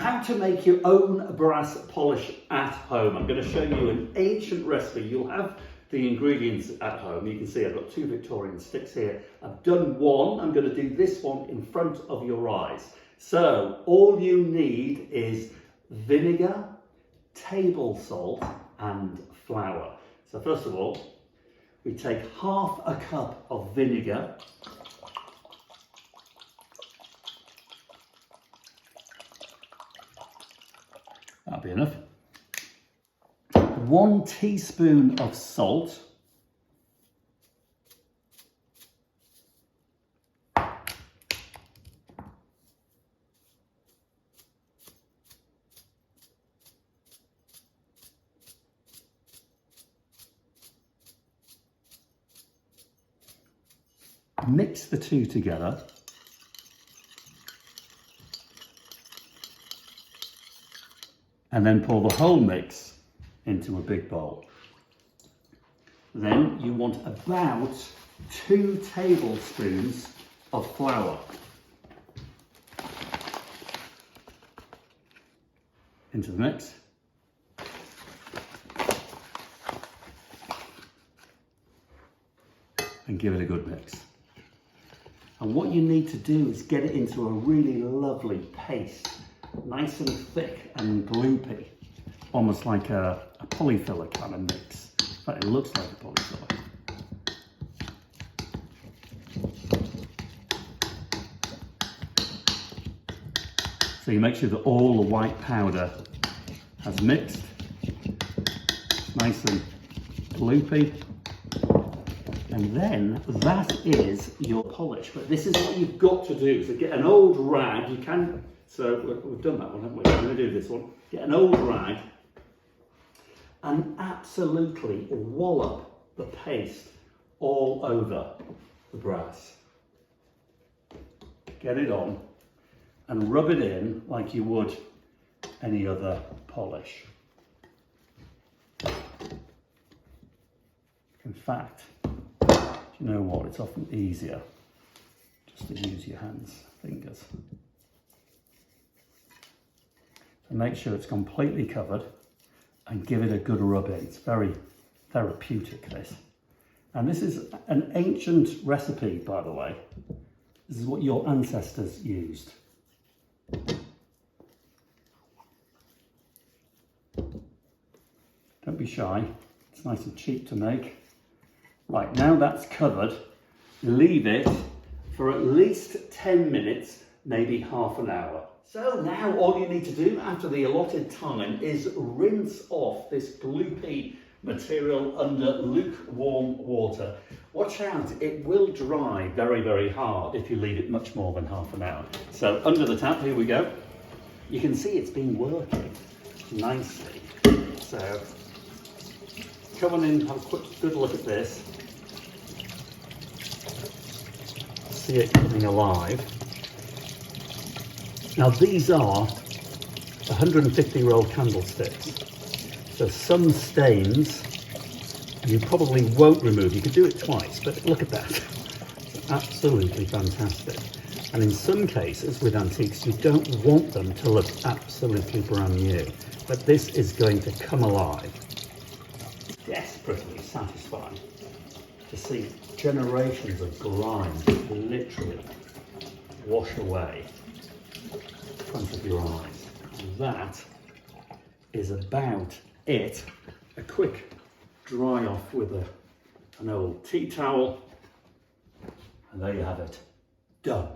How to make your own brass polish at home. I'm going to show you an ancient recipe. You'll have the ingredients at home. You can see I've got 2 Victorian sticks here. I've done one. I'm going to do this one in front of your eyes. So all you need is vinegar, table salt and flour. So first of all, we take half a cup of vinegar. That'll be enough. 1 teaspoon of salt. Mix the two together. And then pour the whole mix into a big bowl. Then you want about 2 tablespoons of flour into the mix. And give it a good mix. And what you need to do is get it into a really lovely paste. Nice and thick and gloopy, almost like a polyfiller kind of mix. In fact, it looks like a polyfiller. So you make sure that all the white powder has mixed, nice and gloopy. And then that is your polish. But this is what you've got to do. So get an old rag, you can. So we've done that one, haven't we? We're going to do this one. Get an old rag and absolutely wallop the paste all over the brass. Get it on and rub it in like you would any other polish. In fact, you know what? It's often easier just to use your hands, fingers. So make sure it's completely covered and give it a good rub in. It's very therapeutic, this. And this is an ancient recipe, by the way. This is what your ancestors used. Don't be shy. It's nice and cheap to make. Right, now that's covered, leave it for at least 10 minutes, maybe half an hour. So now all you need to do after the allotted time is rinse off this gloopy material under lukewarm water. Watch out, it will dry very, very hard if you leave it much more than half an hour. So under the tap, here we go. You can see it's been working nicely. So come on in, have a quick good look at this. See it coming alive. Now these are 150-year-old candlesticks, so some stains you probably won't remove. You could do it twice, but look at that. It's absolutely fantastic. And in some cases with antiques, you don't want them to look absolutely brand new, but this is going to come alive. Desperately satisfying to see generations of grime literally wash away in front of your eyes. And that is about it. A quick dry off with an old tea towel, and there you have it, done.